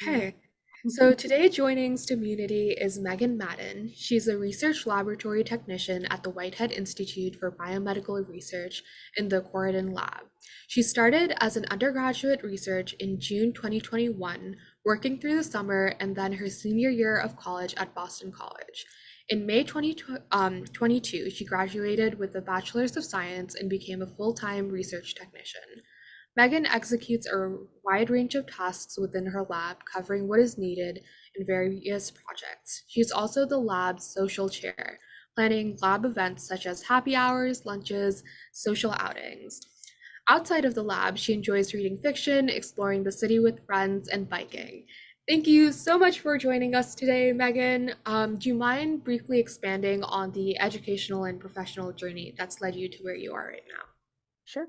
Okay, so today joining Community is Megan Madden. She's a research laboratory technician at the Whitehead Institute for Biomedical Research in the Corradin lab. She started as an undergraduate research in June 2021, working through the summer and then her senior year of college at Boston College. In May 2022, she graduated with a Bachelors of Science and became a full-time research technician. Megan executes a wide range of tasks within her lab, covering what is needed in various projects. She is also the lab's social chair, planning lab events such as happy hours, lunches, social outings. Outside of the lab, she enjoys reading fiction, exploring the city with friends, and biking. Thank you so much for joining us today, Megan. Do you mind briefly expanding on the educational and professional journey that's led you to where you are right now? Sure.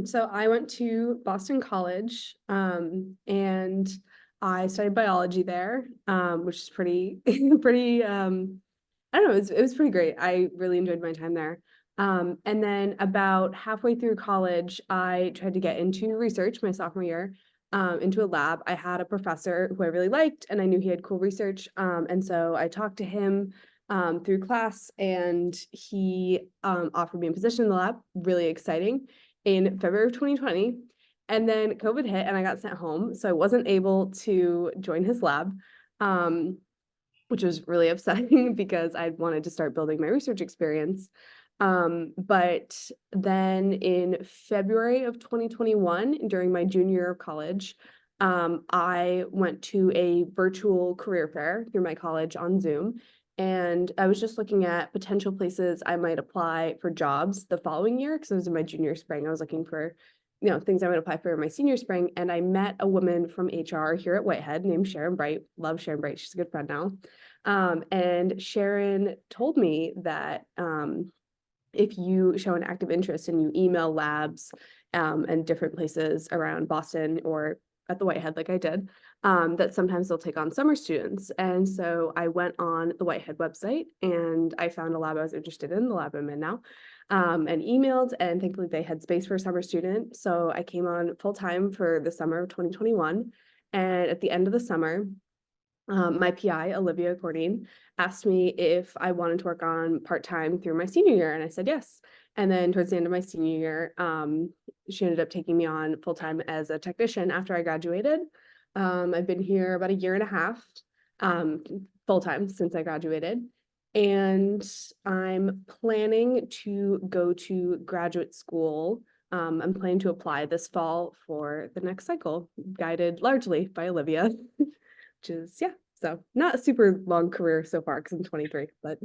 So I went to Boston College, and I studied biology there, which is pretty, pretty, I don't know, it was pretty great. I really enjoyed my time there. And then about halfway through college, I tried to get into research my sophomore year, into a lab. I had a professor who I really liked, and I knew he had cool research. And so I talked to him through class, and he offered me a position in the lab, really exciting, in February of 2020. And then COVID hit and I got sent home. So I wasn't able to join his lab, um, which was really upsetting because I wanted to start building my research experience. But then in February of 2021, during my junior year of college, I went to a virtual career fair through my college on Zoom. And I was just looking at potential places I might apply for jobs the following year, because it was in my junior spring. I was looking for, things I might apply for in my senior spring. And I met a woman from HR here at Whitehead named Sharon Bright. Love Sharon Bright. She's a good friend now. And Sharon told me that if you show an active interest and you email labs and different places around Boston or at the Whitehead, like I did, that sometimes they'll take on summer students. And so I went on the Whitehead website and I found a lab I was interested in, the lab I'm in now, and emailed, and thankfully they had space for a summer student. So I came on full time for the summer of 2021. And at the end of the summer, my PI, Olivia Corradin, asked me if I wanted to work on part-time through my senior year, and I said yes. And then towards the end of my senior year, she ended up taking me on full-time as a technician after I graduated. I've been here about a year and a half, um, full-time since I graduated. And I'm planning to go to graduate school. I'm planning to apply this fall for the next cycle, guided largely by Olivia. Which is, yeah, so not a super long career so far because I'm 23, but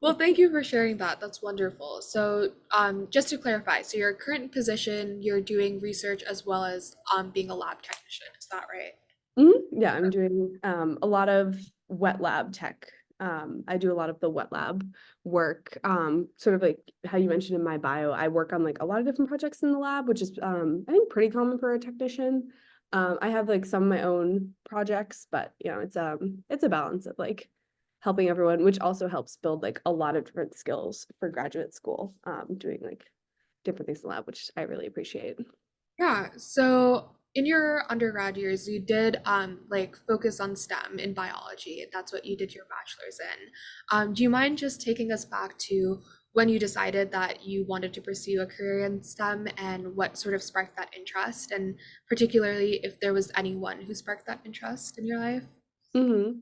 Well, thank you for sharing that. That's wonderful. So, just to clarify, so your current position, you're doing research as well as being a lab technician. Is that right? yeah, I'm doing a lot of wet lab tech. I do a lot of the wet lab work, sort of like how you mentioned in my bio. I work on like a lot of different projects in the lab, which is I think pretty common for a technician. I have like some of my own projects, but it's a balance of like helping everyone, which also helps build like a lot of different skills for graduate school, doing like different things in the lab, which I really appreciate. Yeah. So in your undergrad years, you did like focus on STEM in biology. That's what you did your bachelor's in. Do you mind just taking us back to when you decided that you wanted to pursue a career in STEM and what sort of sparked that interest, and particularly if there was anyone who sparked that interest in your life? hmm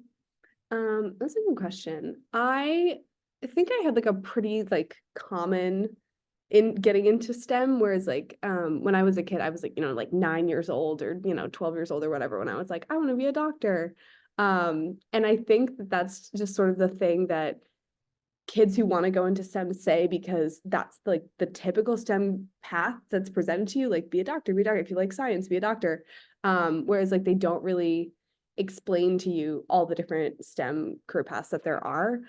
that's a good question. I think I had like a pretty like common in getting into STEM, whereas like when I was a kid, I was like, 9 years old or 12 years old or whatever, when I was like, I want to be a doctor. And I think that that's just sort of the thing that kids who want to go into STEM say, because that's like the typical STEM path that's presented to you, like be a doctor, be a doctor. If you like science, be a doctor. Whereas like they don't really explain to you all the different STEM career paths that there are.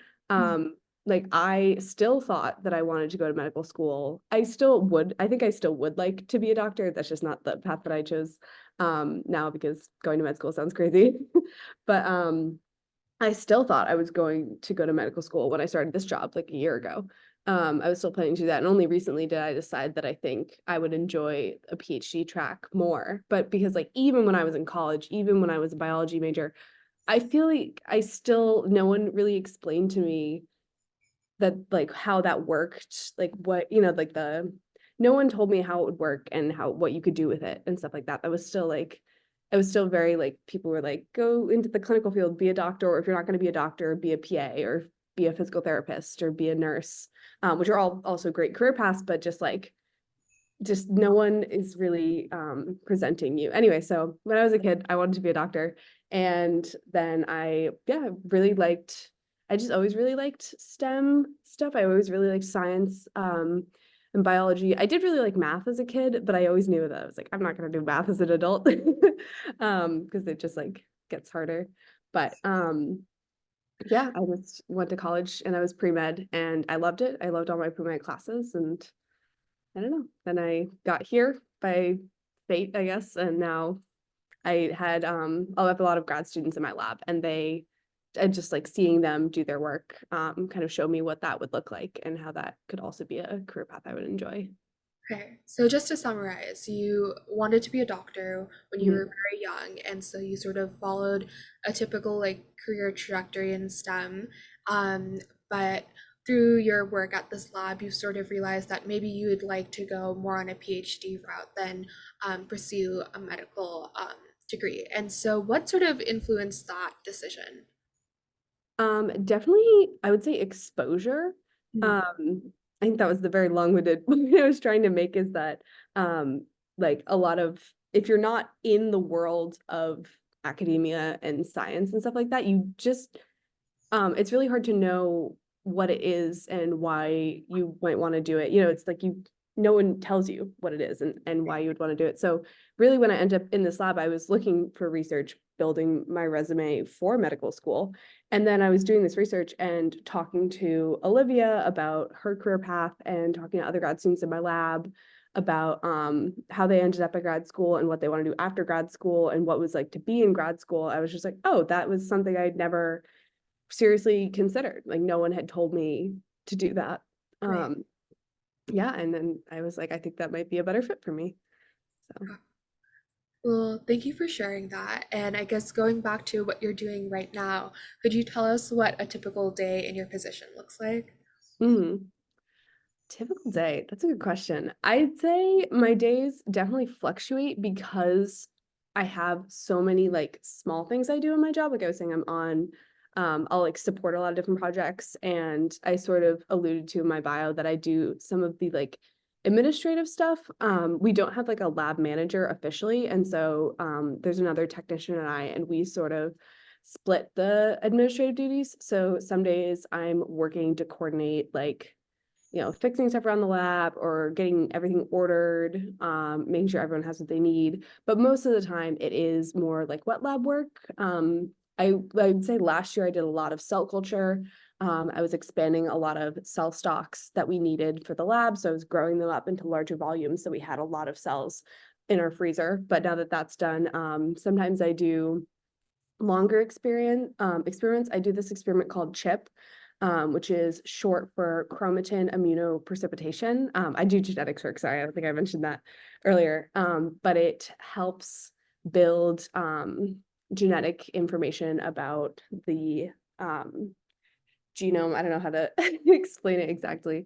Like I still thought that I wanted to go to medical school. I think I still would like to be a doctor. That's just not the path that I chose now, because going to med school sounds crazy. But I still thought I was going to go to medical school when I started this job like a year ago. I was still planning to do that, and only recently did I decide that I think I would enjoy a PhD track more. But because like even when I was in college, even when I was a biology major, I feel like I still no one really explained to me that like how that worked, like what, like the no one told me how it would work and how what you could do with it and stuff like that. That was still like it was still very like people were like, go into the clinical field, be a doctor, or if you're not going to be a doctor, be a PA or be a physical therapist or be a nurse, which are all also great career paths, but just no one is really presenting you. Anyway, so when I was a kid, I wanted to be a doctor. And then really liked, I just always really liked STEM stuff. I always really liked science and biology. I did really like math as a kid, but I always knew that I was like, I'm not going to do math as an adult because it just like gets harder. But yeah, I just went to college and I was pre-med and I loved it. I loved all my pre-med classes and I don't know. Then I got here by fate, I guess, and now I'll have a lot of grad students in my lab and I just like seeing them do their work kind of show me what that would look like and how that could also be a career path I would enjoy. Okay, so just to summarize, you wanted to be a doctor when you were Mhm. very young, and so you sort of followed a typical like career trajectory in STEM. But through your work at this lab, you sort of realized that maybe you would like to go more on a PhD route than pursue a medical degree. And so, what sort of influenced that decision? Definitely, I would say exposure. Mhm. I think that was the very long-winded point I was trying to make is that um, like a lot of if you're not in the world of academia and science and stuff like that, you just it's really hard to know what it is and why you might want to do it. It's like no one tells you what it is and why you would want to do it. So really when I ended up in this lab, I was looking for research, building my resume for medical school. And then I was doing this research and talking to Olivia about her career path and talking to other grad students in my lab about how they ended up at grad school and what they want to do after grad school and what it was like to be in grad school. I was just like, oh, that was something I'd never seriously considered. Like no one had told me to do that. Right. Um, yeah, and then I was like, I think that might be a better fit for me. So, Well, thank you for sharing that. And I guess going back to what you're doing right now, could you tell us what a typical day in your position looks like? mm, typical day. That's a good question. I'd say my days definitely fluctuate because I have so many like small things I do in my job. Like I was saying, I'll like support a lot of different projects. And I sort of alluded to in my bio that I do some of the like administrative stuff. We don't have like a lab manager officially. And so there's another technician and and we sort of split the administrative duties. So some days I'm working to coordinate like fixing stuff around the lab or getting everything ordered, making sure everyone has what they need. But most of the time, it is more like wet lab work. I would say last year I did a lot of cell culture. I was expanding a lot of cell stocks that we needed for the lab. So I was growing them up into larger volumes. So we had a lot of cells in our freezer. But now that that's done, sometimes I do longer experiments. I do this experiment called CHIP, which is short for chromatin immunoprecipitation. I do genetics work, sorry, I don't think I mentioned that earlier. But it helps build genetic information about the genome. I don't know how to explain it exactly.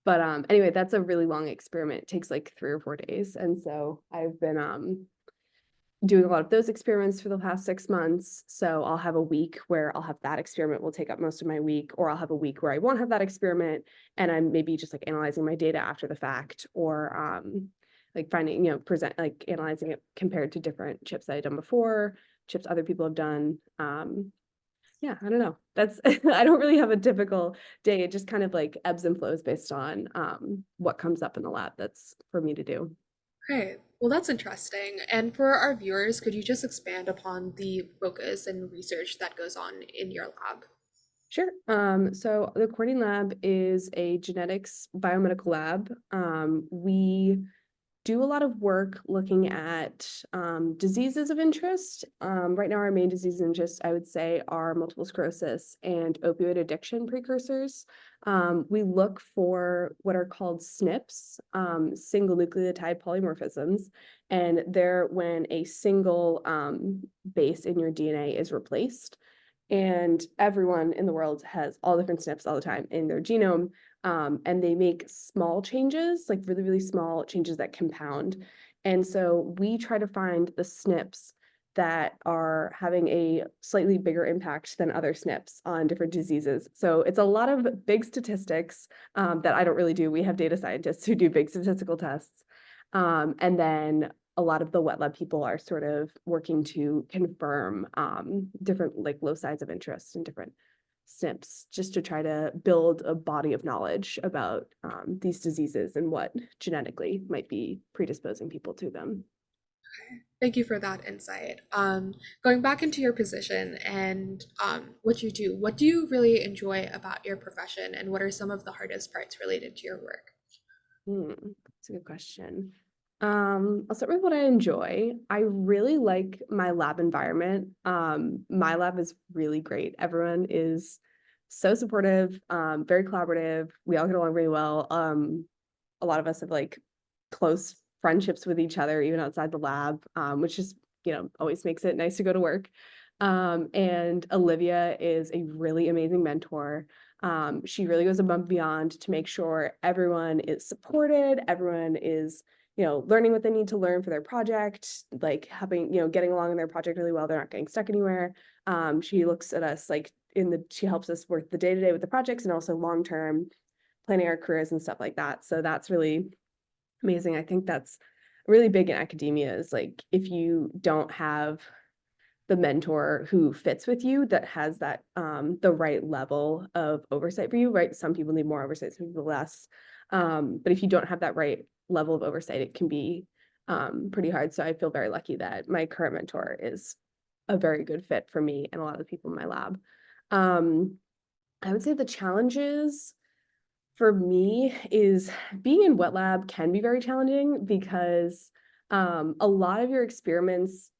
But anyway, that's a really long experiment. It takes like 3 or 4 days. And so I've been doing a lot of those experiments for the past 6 months. So I'll have a week where I'll have that experiment will take up most of my week, or I'll have a week where I won't have that experiment and I'm maybe just like analyzing my data after the fact or like finding, present like analyzing it compared to different chips that I've done before, chips other people have done. Yeah, I don't know. That's I don't really have a typical day. It just kind of like ebbs and flows based on what comes up in the lab that's for me to do. Okay, well, that's interesting. And for our viewers, could you just expand upon the focus and research that goes on in your lab? Sure. So the Corradin lab is a genetics biomedical lab. We do a lot of work looking at diseases of interest. Right now, our main diseases of interest, I would say, are multiple sclerosis and opioid addiction precursors. We look for what are called SNPs, single nucleotide polymorphisms, and they're when a single base in your DNA is replaced. And everyone in the world has all different SNPs all the time in their genome. And they make small changes, like really, really small changes that compound. And so we try to find the SNPs that are having a slightly bigger impact than other SNPs on different diseases. So it's a lot of big statistics that I don't really do. We have data scientists who do big statistical tests. And then a lot of the wet lab people are sort of working to confirm different like loci of interest and different SNPs just to try to build a body of knowledge about these diseases and what genetically might be predisposing people to them. Thank you for that insight. Going back into your position and what do you really enjoy about your profession, and what are some of the hardest parts related to your work? That's a good question. I'll start with what I enjoy. I really like my lab environment. My lab is really great. Everyone is so supportive, very collaborative. We all get along really well. A lot of us have like close friendships with each other, even outside the lab, which is, always makes it nice to go to work. And Olivia is a really amazing mentor. She really goes above and beyond to make sure everyone is supported, everyone is, learning what they need to learn for their project, like having, getting along in their project really well. They're not getting stuck anywhere. She looks at us like she helps us work the day-to-day with the projects and also long-term planning our careers and stuff like that. So that's really amazing. I think that's really big in academia is like if you don't have the mentor who fits with you that has that the right level of oversight for you, right? Some people need more oversight, some people less. But if you don't have that right level of oversight, it can be pretty hard. So I feel very lucky that my current mentor is a very good fit for me and a lot of the people in my lab. Um, I would say the challenges for me is being in wet lab can be very challenging because a lot of your experiments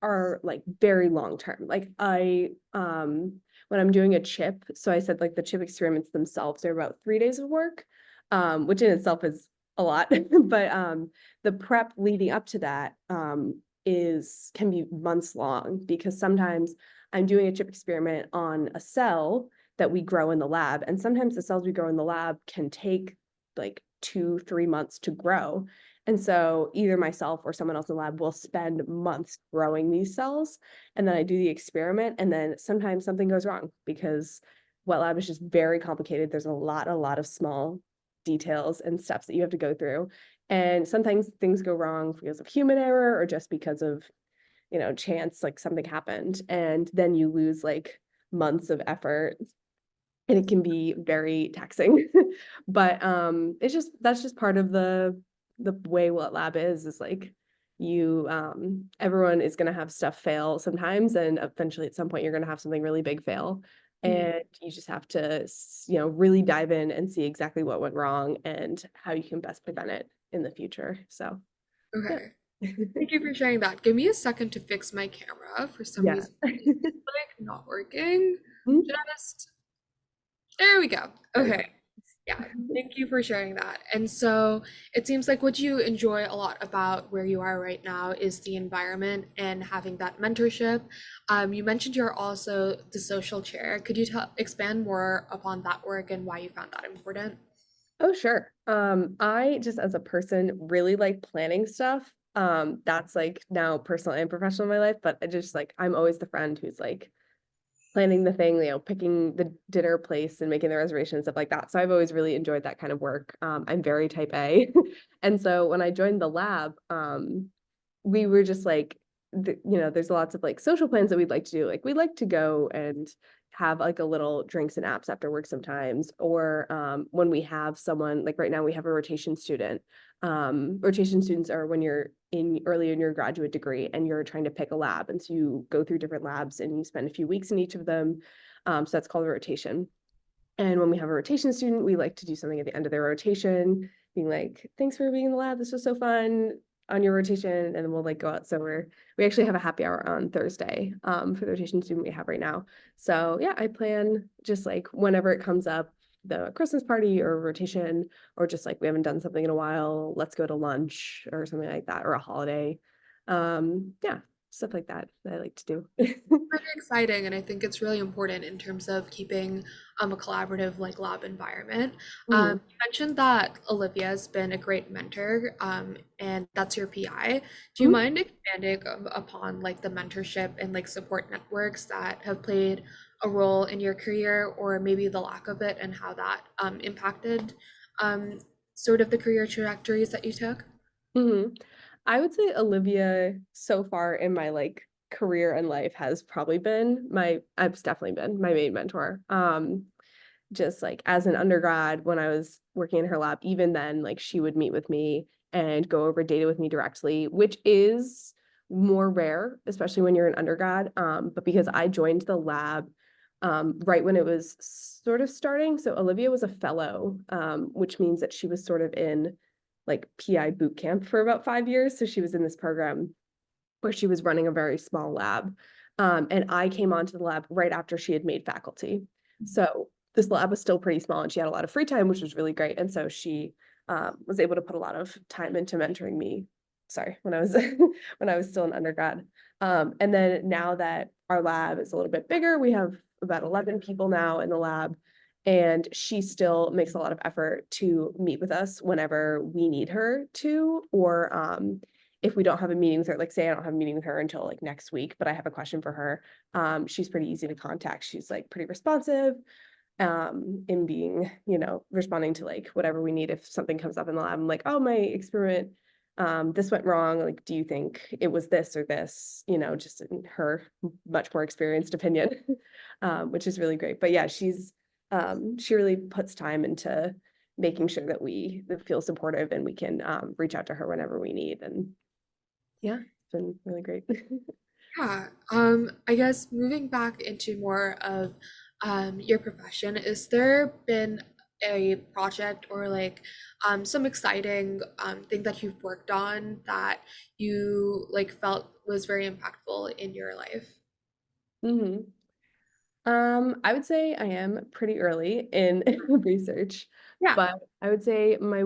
are like very long term. Like when I'm doing a chip, so I said like the chip experiments themselves are about 3 days of work, which in itself is a lot. But the prep leading up to that is can be months long because sometimes I'm doing a chip experiment on a cell that we grow in the lab. And sometimes the cells we grow in the lab can take like 2, 3 months to grow. And so either myself or someone else in the lab will spend months growing these cells. And then I do the experiment. And then sometimes something goes wrong because wet lab is just very complicated. There's a lot of small details and steps that you have to go through. And sometimes things go wrong because of human error or just because of, chance, like something happened. And then you lose like months of effort and it can be very taxing. But that's just part of the way wet lab is like you everyone is going to have stuff fail sometimes and eventually at some point you're going to have something really big fail Mhm. and you just have to really dive in and see exactly what went wrong and how you can best prevent it in the future. So yeah. Okay. Thank you for sharing that. Give me a second to fix my camera. For some Yeah. reason, it's like not working. Just there we go. There we Okay. go. Yeah, thank you for sharing that. And so it seems like what you enjoy a lot about where you are right now is the environment and having that mentorship. You mentioned you're also the social chair. Could you expand more upon that work and why you found that important? Oh, sure. I just as a person really like planning stuff. That's like now personal and professional in my life, but I just like I'm always the friend who's like planning the thing, picking the dinner place and making the reservations, stuff like that. So I've always really enjoyed that kind of work. I'm very type A. And so when I joined the lab, we were just like, there's lots of like social plans that we'd like to do. Like we'd like to go and have like a little drinks and apps after work sometimes. Or when we have someone, like right now we have a rotation student. Rotation students are when you're in early in your graduate degree and you're trying to pick a lab. And so you go through different labs and you spend a few weeks in each of them. So that's called a rotation. And when we have a rotation student, we like to do something at the end of their rotation, being like, thanks for being in the lab. This was so fun on your rotation. And then we'll like go out. So we actually have a happy hour on Thursday for the rotation student we have right now. So yeah, I plan just like whenever it comes up, the Christmas party or rotation, or just like we haven't done something in a while, let's go to lunch or something like that, or a holiday. Yeah, stuff like that I like to do. Pretty exciting, and I think it's really important in terms of keeping a collaborative like lab environment. Mhm. You mentioned that Olivia's been a great mentor, and that's your PI. Do you Mhm. mind expanding upon like the mentorship and like support networks that have played a role in your career, or maybe the lack of it, and how that impacted um, sort of the career trajectories that you took? Mhm. I would say Olivia so far in my like career and life has probably been I've definitely been my main mentor. Just like as an undergrad when I was working in her lab, even then, like she would meet with me and go over data with me directly, which is more rare, especially when you're an undergrad. But because I joined the lab right when it was sort of starting. So Olivia was a fellow, which means that she was sort of in like PI boot camp for about 5 years. So she was in this program where she was running a very small lab. And I came onto the lab right after she had made faculty. So this lab was still pretty small and she had a lot of free time, which was really great. And so she was able to put a lot of time into mentoring me. Sorry, when I was when I was still an undergrad. And then now that our lab is a little bit bigger, we have about 11 people now in the lab. And she still makes a lot of effort to meet with us whenever we need her to, or if we don't have a meeting with her, like say I don't have a meeting with her until like next week, but I have a question for her, she's pretty easy to contact. She's like pretty responsive, in being, responding to like whatever we need. If something comes up in the lab, I'm like, oh, my experiment, this went wrong. Like, do you think it was this or this? Just in her much more experienced opinion, which is really great. But yeah, she really puts time into making sure that we feel supportive and we can reach out to her whenever we need. And yeah, it's been really great. Yeah, I guess moving back into more of your profession, is there been a project or like some exciting thing that you've worked on that you like felt was very impactful in your life? Mhm. I would say I am pretty early in research, Yeah. but I would say my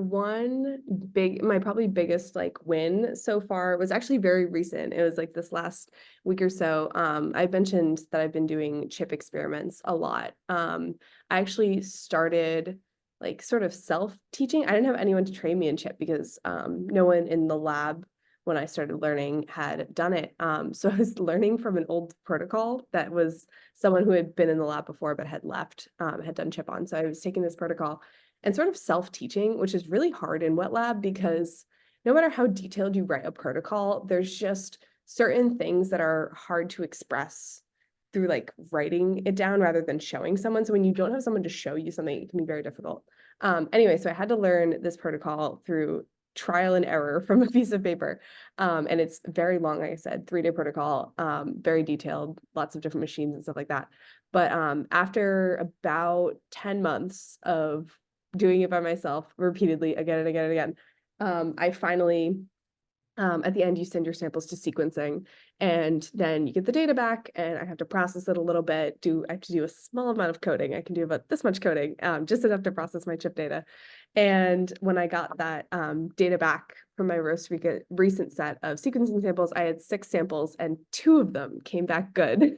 probably biggest like win so far was actually very recent. It was like this last week or so. I mentioned that I've been doing chip experiments a lot. I actually started like sort of self-teaching. I didn't have anyone to train me in chip because no one in the lab when I started learning had done it. So I was learning from an old protocol that was someone who had been in the lab before but had left, had done chip on. So I was taking this protocol and sort of self-teaching, which is really hard in wet lab because no matter how detailed you write a protocol, there's just certain things that are hard to express through like writing it down rather than showing someone. So when you don't have someone to show you something, it can be very difficult. Anyway, so I had to learn this protocol through trial and error from a piece of paper. And it's very long, like I said, 3-day protocol, very detailed, lots of different machines and stuff like that. But after about 10 months of doing it by myself repeatedly again and again and again, I finally at the end, you send your samples to sequencing, and then you get the data back, and I have to process it a little bit. I have to do a small amount of coding. I can do about this much coding, just enough to process my chip data. And when I got that data back from my recent set of sequencing samples, I had 6 samples, and 2 of them came back good.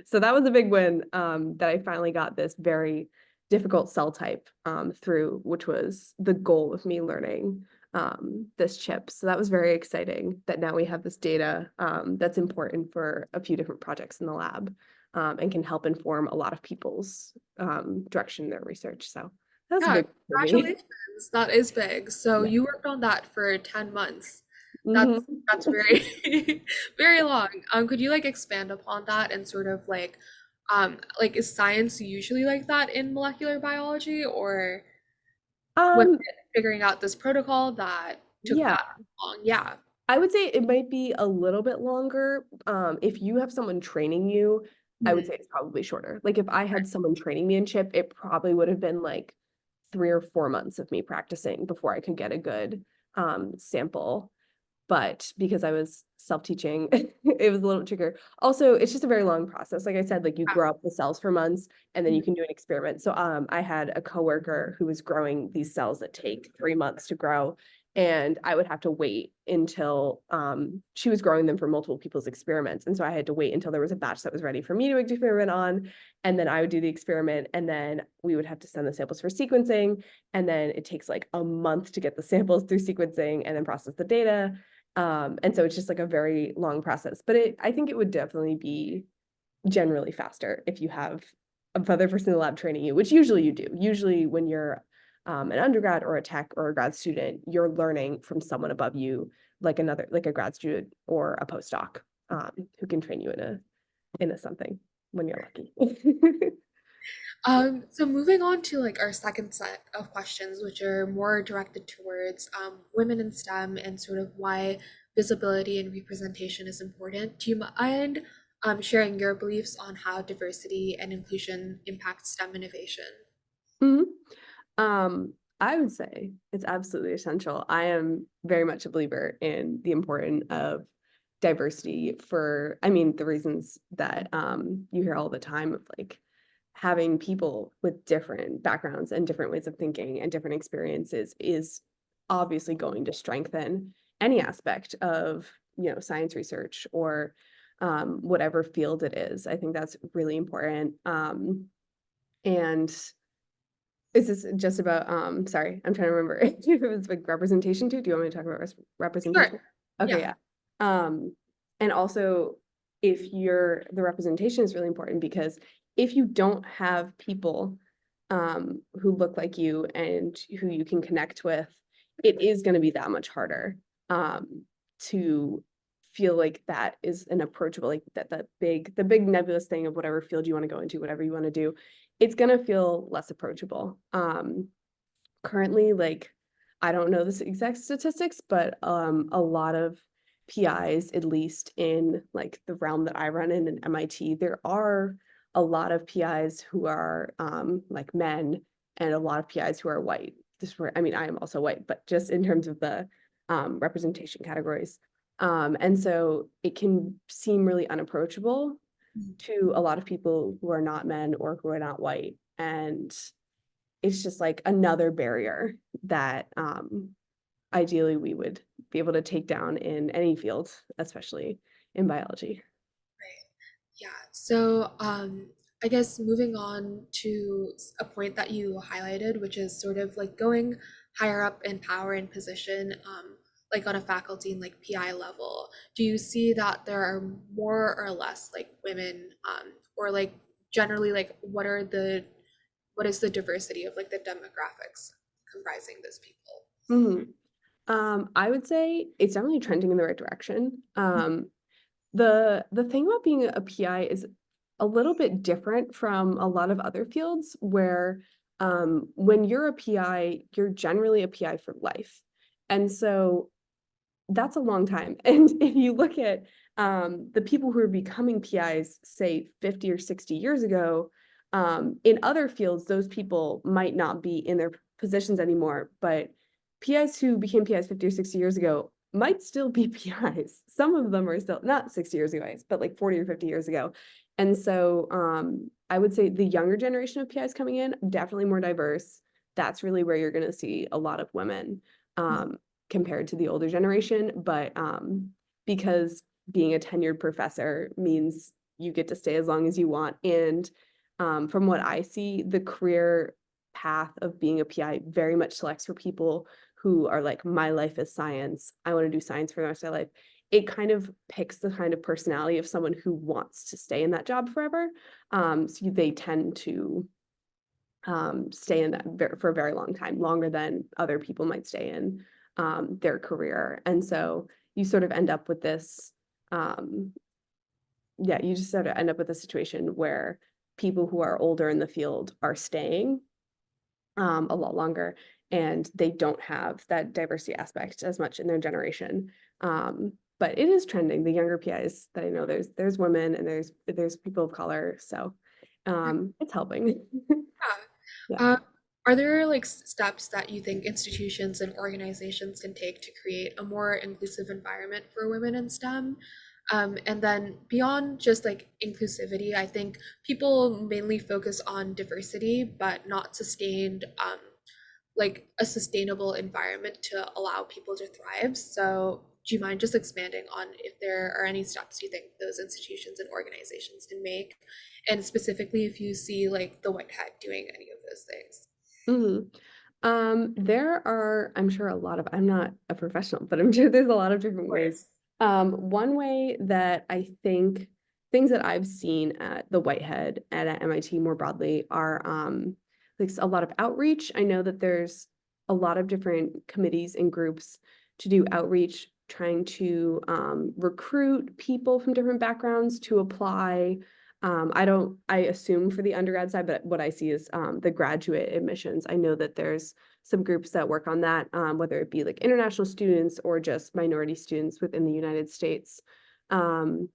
So that was a big win, that I finally got this very difficult cell type through, which was the goal of me learning this chip. So that was very exciting that now we have this data that's important for a few different projects in the lab, and can help inform a lot of people's direction in their research. So that's a Yeah, big for me. congratulations. That is big. So Yeah. you worked on that for 10 months. That's Mhm. that's very very long. Could you like expand upon that and sort of like is science usually like that in molecular biology, or was Um, it figuring out this protocol that took yeah, that long? Yeah. I would say it might be a little bit longer. If you have someone training you, I would Mhm. say it's probably shorter. Like if I had someone training me in chip, it probably would have been like 3 or 4 months of me practicing before I could get a good sample. But because I was self-teaching, it was a little trickier. Also, it's just a very long process. Like I said, like you grow up the cells for months and then you can do an experiment. So I had a coworker who was growing these cells that take 3 months to grow. And I would have to wait until she was growing them for multiple people's experiments. And so I had to wait until there was a batch that was ready for me to experiment on. And then I would do the experiment and then we would have to send the samples for sequencing. And then it takes like a month to get the samples through sequencing and then process the data. And so it's just like a very long process, but I think it would definitely be generally faster if you have another person in the lab training you, which usually you do. Usually when you're an undergrad or a tech or a grad student, you're learning from someone above you, like a grad student or a postdoc, who can train you in a something when you're lucky. So moving on to like our second set of questions, which are more directed towards women in STEM and sort of why visibility and representation is important. Do you mind sharing your beliefs on how diversity and inclusion impact STEM innovation? Mhm. I would say it's absolutely essential. I am very much a believer in the importance of diversity for, I mean, the reasons that you hear all the time of like having people with different backgrounds and different ways of thinking and different experiences is obviously going to strengthen any aspect of, science research or whatever field it is. I think that's really important. And is this just about, sorry, I'm trying to remember if it was like representation too? Do you want me to talk about Sure. representation? Okay, Yeah. yeah. And also the representation is really important because if you don't have people who look like you and who you can connect with, it is going to be that much harder to feel like that is an approachable, like the big nebulous thing of whatever field you want to go into, whatever you want to do, it's gonna feel less approachable. Currently, like, I don't know the exact statistics, but a lot of PIs, at least in like the realm that I run in MIT, there are a lot of PIs who are like men and a lot of PIs who are white. I mean, I am also white, but just in terms of the representation categories. And so it can seem really unapproachable to a lot of people who are not men or who are not white. And it's just like another barrier that ideally we would be able to take down in any field, especially in biology. Yeah. So, I guess moving on to a point that you highlighted, which is sort of like going higher up in power and position, like on a faculty and like PI level. Do you see that there are more or less like women, or like generally like what is the diversity of like the demographics comprising those people? Mhm. I would say it's definitely trending in the right direction. The thing about being a PI is a little bit different from a lot of other fields where when you're a PI, you're generally a PI for life. And so that's a long time. And if you look at the people who are becoming PIs, say 50 or 60 years ago, in other fields, those people might not be in their positions anymore. But PIs who became PIs 50 or 60 years ago might still be PIs. Some of them are still not 60 years ago, but like 40 or 50 years ago. And so I would say the younger generation of PIs coming in, definitely more diverse. That's really where you're going to see a lot of women. Compared to the older generation, but because being a tenured professor means you get to stay as long as you want. And from what I see, the career path of being a PI very much selects for people who are like, my life is science. I want to do science for the rest of my life. It kind of picks the kind of personality of someone who wants to stay in that job forever. So they tend to stay in that for a very long time, longer than other people might stay in their career. And so you sort of end up with this, you just sort of end up with a situation where people who are older in the field are staying a lot longer and they don't have that diversity aspect as much in their generation. But it is trending. The younger PIs that I know, there's women and there's people of color. So it's helping. Yeah. Yeah. Are there like steps that you think institutions and organizations can take to create a more inclusive environment for women in STEM? And then beyond just like inclusivity, I think people mainly focus on diversity, but not sustained, like a sustainable environment to allow people to thrive. So, do you mind just expanding on if there are any steps you think those institutions and organizations can make? And specifically, if you see like the Whitehead doing any of those things? Mhm. There are, I'm sure a lot of, I'm not a professional, but I'm sure there's a lot of different ways. One way that I think things that I've seen at the Whitehead and at MIT more broadly are like a lot of outreach. I know that there's a lot of different committees and groups to do outreach, trying to recruit people from different backgrounds to apply. I assume for the undergrad side, but what I see is the graduate admissions. I know that there's some groups that work on that, whether it be like international students or just minority students within the United States. Um,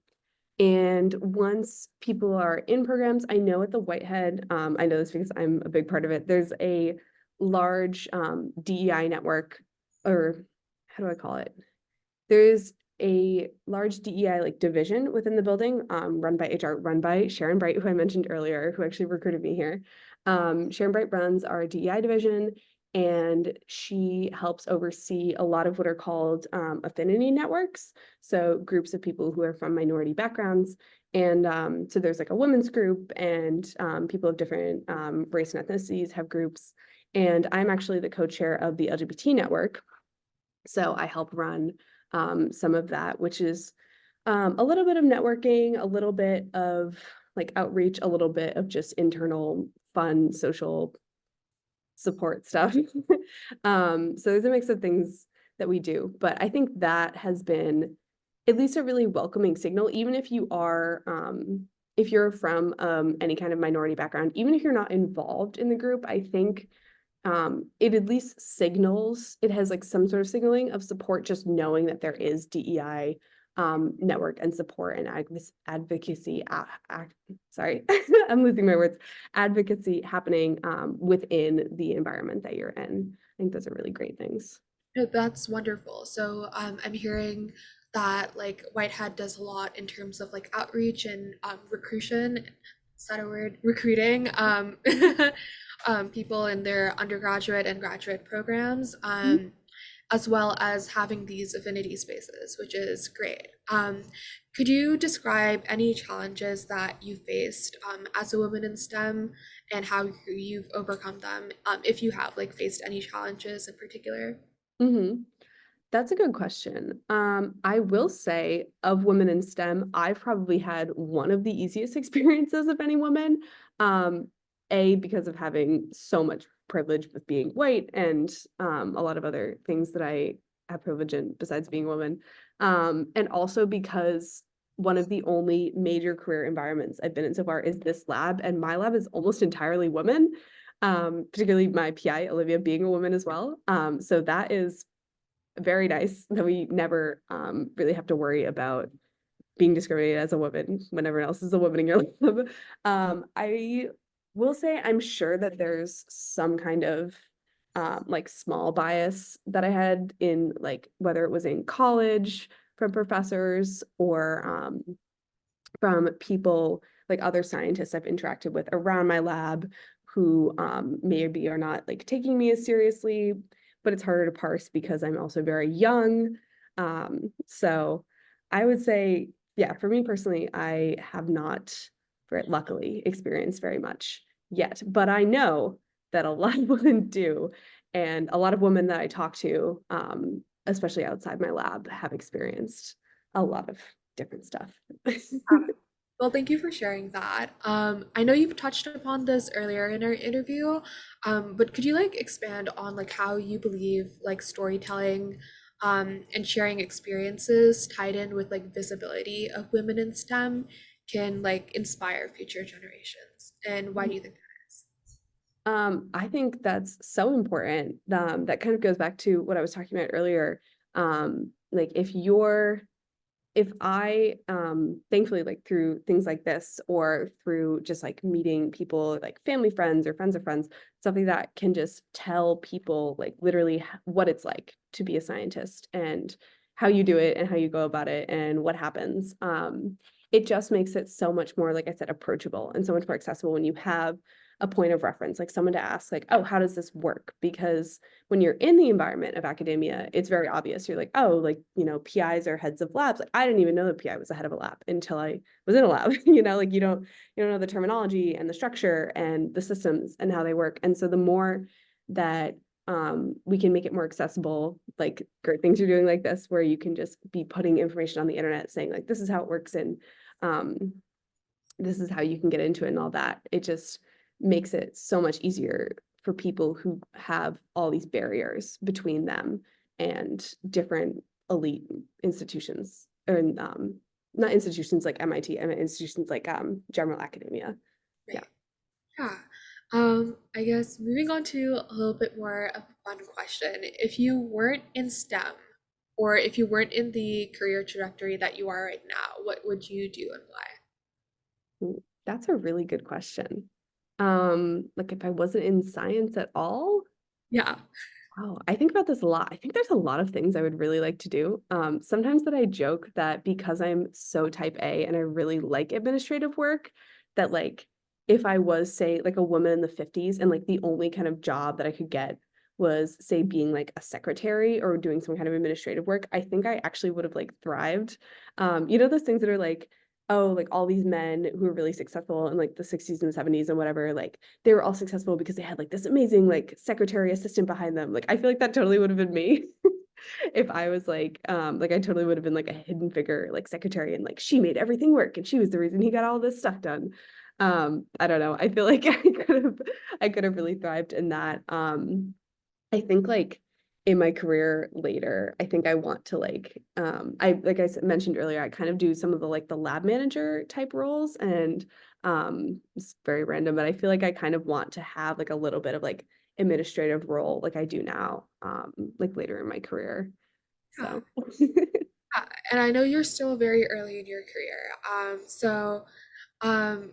and once people are in programs, I know at the Whitehead, I know this because I'm a big part of it, there's a large DEI network, or how do I call it? There's a large DEI like division within the building, run by HR, run by Sharon Bright, who I mentioned earlier, who actually recruited me here. Sharon Bright runs our DEI division, and she helps oversee a lot of what are called affinity networks. So groups of people who are from minority backgrounds. And so there's like a women's group, and people of different race and ethnicities have groups. And I'm actually the co-chair of the LGBT network. So I help run some of that, which is a little bit of networking, a little bit of like outreach, a little bit of just internal fun social support stuff. So there's a mix of things that we do, but I think that has been at least a really welcoming signal, even if you're from any kind of minority background, even if you're not involved in the group, I think it at least signals, it has like some sort of signaling of support, just knowing that there is DEI network and support and advocacy, sorry, I'm losing my words, advocacy happening within the environment that you're in. I think those are really great things. No, that's wonderful. So I'm hearing that like Whitehead does a lot in terms of like outreach and recruition. Is that a word? Recruiting people in their undergraduate and graduate programs, as well as having these affinity spaces, which is great. Could you describe any challenges that you faced as a woman in STEM and how you've overcome them, if you have like faced any challenges in particular? Mm-hmm. That's a good question. I will say of women in STEM, I've probably had one of the easiest experiences of any woman. Because of having so much privilege with being white and a lot of other things that I have privilege in besides being a woman. And also because one of the only major career environments I've been in so far is this lab, and my lab is almost entirely women. Particularly my PI, Olivia, being a woman as well. So that is very nice that we never really have to worry about being discriminated as a woman when everyone else is a woman in your lab. I will say I'm sure that there's some kind of like small bias that I had in like whether it was in college from professors or from people like other scientists I've interacted with around my lab who maybe are not like taking me as seriously, but it's harder to parse because I'm also very young. So I would say, yeah, for me personally, I have not, very luckily, experienced very much yet, but I know that a lot of women do. And a lot of women that I talk to, especially outside my lab, have experienced a lot of different stuff. Well, thank you for sharing that. I know you've touched upon this earlier in our interview, but could you like expand on like how you believe like storytelling, and sharing experiences tied in with like visibility of women in STEM can like inspire future generations? And why do you think that is? I think that's so important. That kind of goes back to what I was talking about earlier. Like if you're if I thankfully like through things like this or through just like meeting people like family friends or friends of friends, something that can just tell people like literally what it's like to be a scientist and how you do it and how you go about it and what happens. It just makes it so much more, like I said, approachable and so much more accessible when you have a point of reference, like someone to ask, like, oh, how does this work? Because when you're in the environment of academia, it's very obvious. You're like, oh, like, PIs are heads of labs. Like, I didn't even know that PI was the head of a lab until I was in a lab. Like you don't know the terminology and the structure and the systems and how they work. And so the more that we can make it more accessible, like great things you're doing like this, where you can just be putting information on the internet saying like, this is how it works and um, this is how you can get into it and all that. It just makes it so much easier for people who have all these barriers between them and different elite institutions or not institutions like MIT, I mean institutions like general academia. Yeah. Right. Yeah. I guess moving on to a little bit more of a fun question. If you weren't in STEM, or if you weren't in the career trajectory that you are right now, what would you do and why? That's a really good question. Like if I wasn't in science at all, Yeah. oh, I think about this a lot. I think there's a lot of things I would really like to do. Sometimes that I joke that because I'm so type A and I really like administrative work, that like if I was, say, like a woman in the 50s and like the only kind of job that I could get was, say, being like a secretary or doing some kind of administrative work, I think I actually would have like thrived. Those things that are like, oh, like all these men who were really successful in like the 60s and 70s and whatever, like they were all successful because they had like this amazing like secretary assistant behind them. Like I feel like that totally would have been me if I was like I totally would have been like a hidden figure like secretary and like she made everything work and she was the reason he got all this stuff done. I don't know. I feel like I could have really thrived in that. I think like in my career later, I think I want to I like mentioned earlier, I kind of do some of the like the lab manager type roles and it's very random, but I feel like I kind of want to have like a little bit of like administrative role like I do now, like later in my career. Yeah. So And I know you're still very early in your career. Um,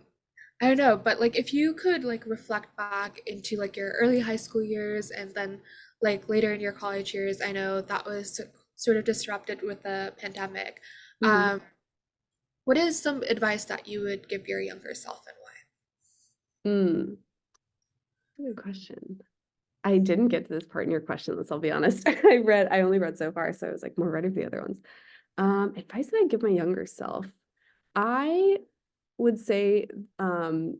I don't know, but like if you could like reflect back into like your early high school years and then like later in your college years, I know that was sort of disrupted with the pandemic. mhm. Um, what is some advice that you would give your younger self and why? Mm, good question. I didn't get to this part in your question, let's I'll be honest. I only read so far, so I was like more ready for the other ones. Advice that I give my younger self. I would say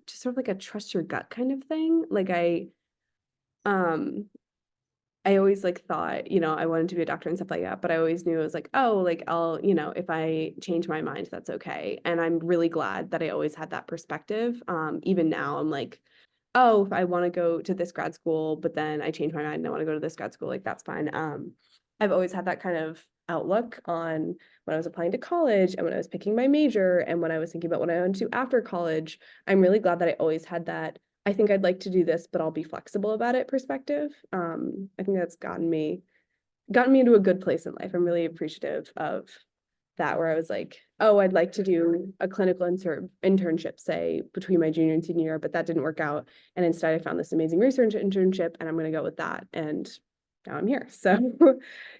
just sort of like a trust your gut kind of thing. Um I always like thought, I wanted to be a doctor and stuff like that, but I always knew it was like, oh, like I'll, if I change my mind, that's okay. And I'm really glad that I always had that perspective. Even now I'm like, oh, if I want to go to this grad school, but then I change my mind and I want to go to this grad school, like that's fine. I've always had that kind of outlook on when I was applying to college and when I was picking my major and when I was thinking about what I want to do after college. I'm really glad that I always had that. I think I'd like to do this, but I'll be flexible about it perspective. I think that's gotten me into a good place in life. I'm really appreciative of that, where I was like, oh, I'd like to do a clinical internship, say, between my junior and senior year, but that didn't work out. And instead, I found this amazing research internship, and I'm going to go with that. And now I'm here. So,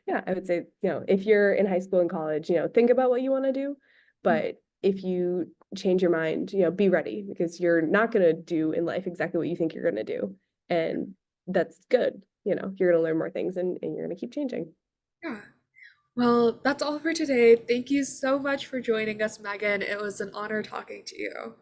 yeah, I would say, if you're in high school and college, think about what you want to do. But if you change your mind, be ready because you're not going to do in life exactly what you think you're going to do. And that's good. You're going to learn more things and you're going to keep changing. Yeah. Well, that's all for today. Thank you so much for joining us, Megan. It was an honor talking to you.